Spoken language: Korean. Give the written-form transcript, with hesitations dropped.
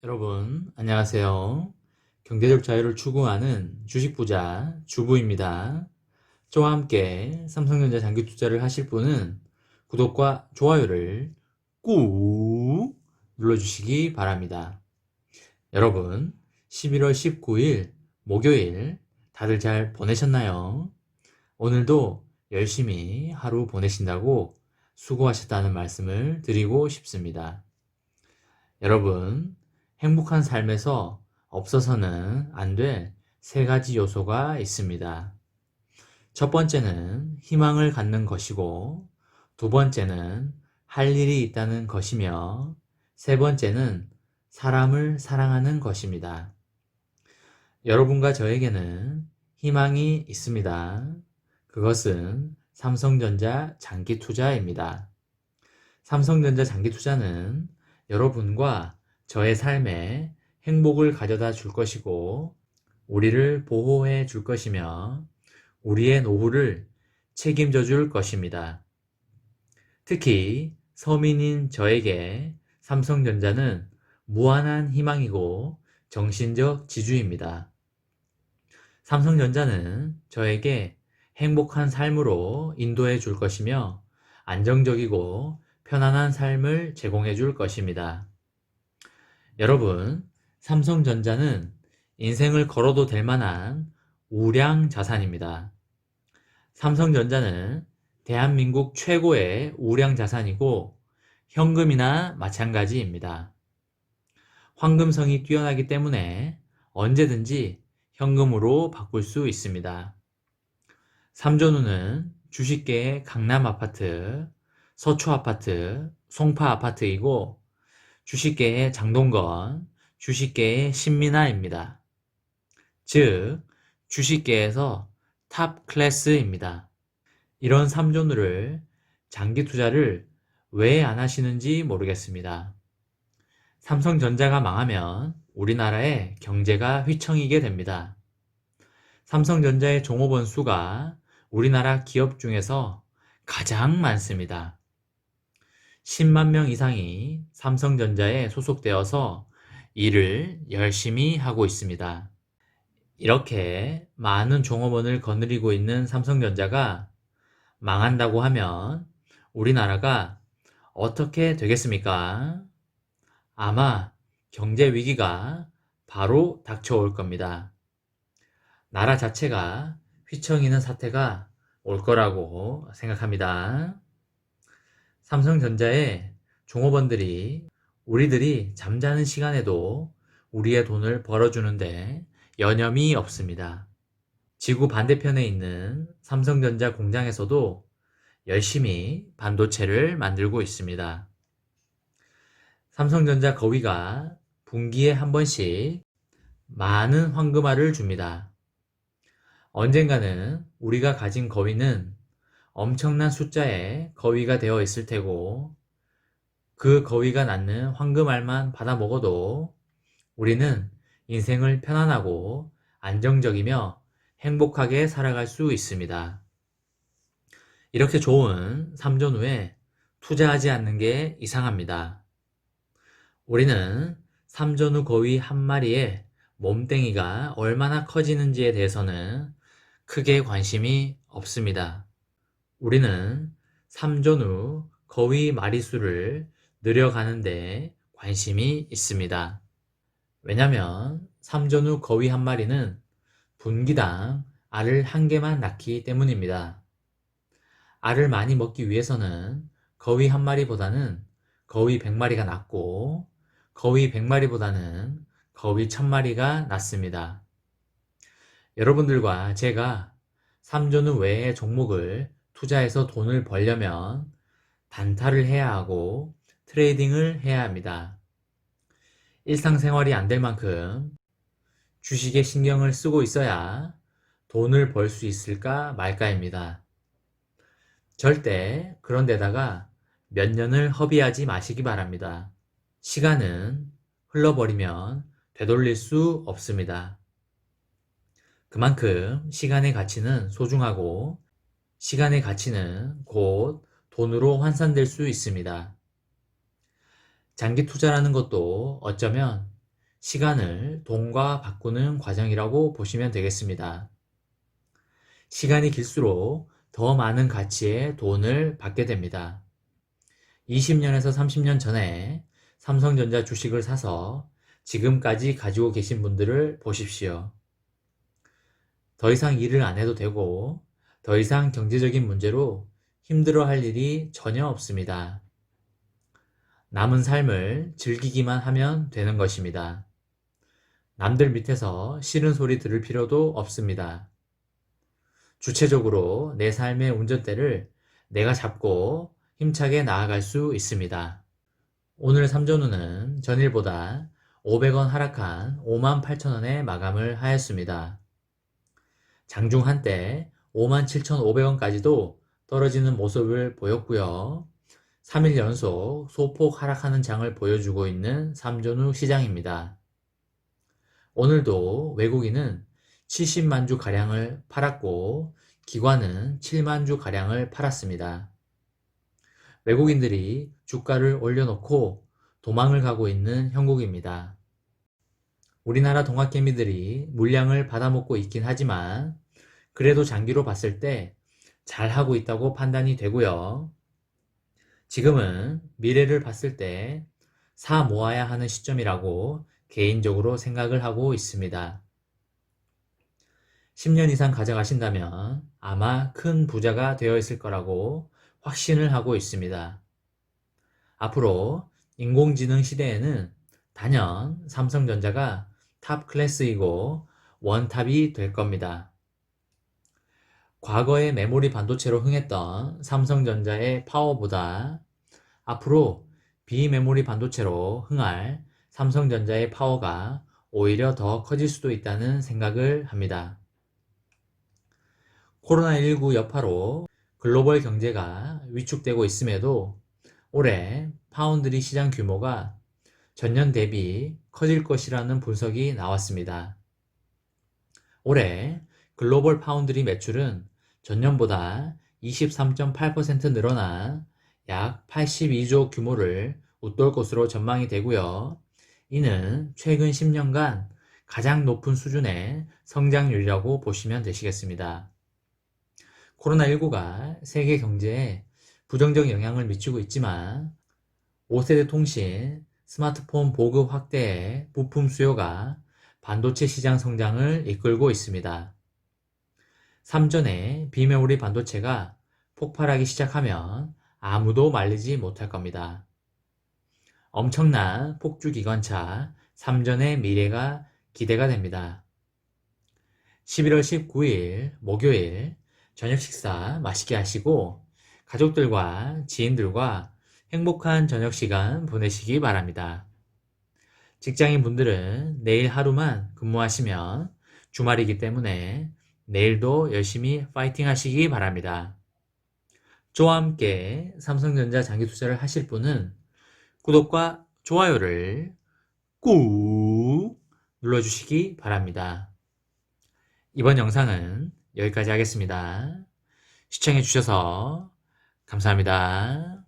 여러분, 안녕하세요. 경제적 자유를 추구하는 주식 부자 주부입니다. 저와 함께 삼성전자 장기 투자를 하실 분은 구독과 좋아요를 꾹 눌러주시기 바랍니다. 여러분, 11월 19일 목요일 다들 잘 보내셨나요? 오늘도 열심히 하루 보내신다고 수고하셨다는 말씀을 드리고 싶습니다. 여러분, 행복한 삶에서 없어서는 안 될 세 가지 요소가 있습니다. 첫 번째는 희망을 갖는 것이고, 두 번째는 할 일이 있다는 것이며, 세 번째는 사람을 사랑하는 것입니다. 여러분과 저에게는 희망이 있습니다. 그것은 삼성전자 장기 투자입니다. 삼성전자 장기 투자는 여러분과 저의 삶에 행복을 가져다 줄 것이고, 우리를 보호해 줄 것이며, 우리의 노후를 책임져 줄 것입니다. 특히 서민인 저에게 삼성전자는 무한한 희망이고 정신적 지주입니다. 삼성전자는 저에게 행복한 삶으로 인도해 줄 것이며 안정적이고 편안한 삶을 제공해 줄 것입니다. 여러분, 삼성전자는 인생을 걸어도 될 만한 우량 자산입니다. 삼성전자는 대한민국 최고의 우량 자산이고 현금이나 마찬가지입니다. 황금성이 뛰어나기 때문에 언제든지 현금으로 바꿀 수 있습니다. 삼전우는 주식계의 강남아파트, 서초아파트, 송파아파트이고 주식계의 장동건, 주식계의 신민아입니다. 즉, 주식계에서 탑 클래스입니다. 이런 3존을 장기 투자를 왜 안 하시는지 모르겠습니다. 삼성전자가 망하면 우리나라의 경제가 휘청이게 됩니다. 삼성전자의 종업원 수가 우리나라 기업 중에서 가장 많습니다. 10만 명 이상이 삼성전자에 소속되어서 일을 열심히 하고 있습니다. 이렇게 많은 종업원을 거느리고 있는 삼성전자가 망한다고 하면 우리나라가 어떻게 되겠습니까? 아마 경제 위기가 바로 닥쳐올 겁니다. 나라 자체가 휘청이는 사태가 올 거라고 생각합니다. 삼성전자의 종업원들이 우리들이 잠자는 시간에도 우리의 돈을 벌어주는데 여념이 없습니다. 지구 반대편에 있는 삼성전자 공장에서도 열심히 반도체를 만들고 있습니다. 삼성전자 거위가 분기에 한 번씩 많은 황금알을 줍니다. 언젠가는 우리가 가진 거위는 엄청난 숫자의 거위가 되어 있을 테고 그 거위가 낳는 황금알만 받아 먹어도 우리는 인생을 편안하고 안정적이며 행복하게 살아갈 수 있습니다. 이렇게 좋은 삼전후에 투자하지 않는 게 이상합니다. 우리는 삼전후 거위 한 마리의 몸뚱이가 얼마나 커지는지에 대해서는 크게 관심이 없습니다. 우리는 삼전후 거위 마리수를 늘려가는데 관심이 있습니다. 왜냐면 삼전후 거위 한 마리는 분기당 알을 한 개만 낳기 때문입니다. 알을 많이 먹기 위해서는 거위 한 마리보다는 거위 100마리가 낫고 거위 100마리보다는 거위 1000마리가 낫습니다. 여러분들과 제가 삼전후 외의 종목을 투자해서 돈을 벌려면 단타를 해야 하고 트레이딩을 해야 합니다. 일상생활이 안 될 만큼 주식에 신경을 쓰고 있어야 돈을 벌 수 있을까 말까입니다. 절대 그런 데다가 몇 년을 허비하지 마시기 바랍니다. 시간은 흘러버리면 되돌릴 수 없습니다. 그만큼 시간의 가치는 소중하고 시간의 가치는 곧 돈으로 환산될 수 있습니다. 장기 투자라는 것도 어쩌면 시간을 돈과 바꾸는 과정이라고 보시면 되겠습니다. 시간이 길수록 더 많은 가치의 돈을 받게 됩니다. 20년에서 30년 전에 삼성전자 주식을 사서 지금까지 가지고 계신 분들을 보십시오. 더 이상 일을 안 해도 되고 더 이상 경제적인 문제로 힘들어할 일이 전혀 없습니다. 남은 삶을 즐기기만 하면 되는 것입니다. 남들 밑에서 싫은 소리 들을 필요도 없습니다. 주체적으로 내 삶의 운전대를 내가 잡고 힘차게 나아갈 수 있습니다. 오늘 삼전우는 전일보다 500원 하락한 58,000원에 마감을 하였습니다. 장중 한때 57,500원까지도 떨어지는 모습을 보였고요. 3일 연속 소폭 하락하는 장을 보여주고 있는 삼전우 시장입니다. 오늘도 외국인은 70만 주 가량을 팔았고 기관은 7만 주 가량을 팔았습니다. 외국인들이 주가를 올려놓고 도망을 가고 있는 형국입니다. 우리나라 동학개미들이 물량을 받아먹고 있긴 하지만 그래도 장기로 봤을 때 잘하고 있다고 판단이 되고요. 지금은 미래를 봤을 때 사 모아야 하는 시점이라고 개인적으로 생각을 하고 있습니다. 10년 이상 가져가신다면 아마 큰 부자가 되어 있을 거라고 확신을 하고 있습니다. 앞으로 인공지능 시대에는 단연 삼성전자가 탑 클래스이고 원탑이 될 겁니다. 과거의 메모리 반도체로 흥했던 삼성전자의 파워보다 앞으로 비메모리 반도체로 흥할 삼성전자의 파워가 오히려 더 커질 수도 있다는 생각을 합니다. 코로나19 여파로 글로벌 경제가 위축되고 있음에도 올해 파운드리 시장 규모가 전년 대비 커질 것이라는 분석이 나왔습니다. 올해 글로벌 파운드리 매출은 전년보다 23.8% 늘어나 약 82조 규모를 웃돌 것으로 전망이 되고요. 이는 최근 10년간 가장 높은 수준의 성장률이라고 보시면 되시겠습니다. 코로나19가 세계 경제에 부정적 영향을 미치고 있지만 5세대 통신, 스마트폰 보급 확대에 부품 수요가 반도체 시장 성장을 이끌고 있습니다. 삼전의 비메모리 반도체가 폭발하기 시작하면 아무도 말리지 못할 겁니다. 엄청난 폭주기관차 삼전의 미래가 기대가 됩니다. 11월 19일 목요일 저녁 식사 맛있게 하시고 가족들과 지인들과 행복한 저녁 시간 보내시기 바랍니다. 직장인 분들은 내일 하루만 근무하시면 주말이기 때문에 내일도 열심히 파이팅 하시기 바랍니다. 저와 함께 삼성전자 장기 투자를 하실 분은 구독과 좋아요를 꾹 눌러주시기 바랍니다. 이번 영상은 여기까지 하겠습니다. 시청해주셔서 감사합니다.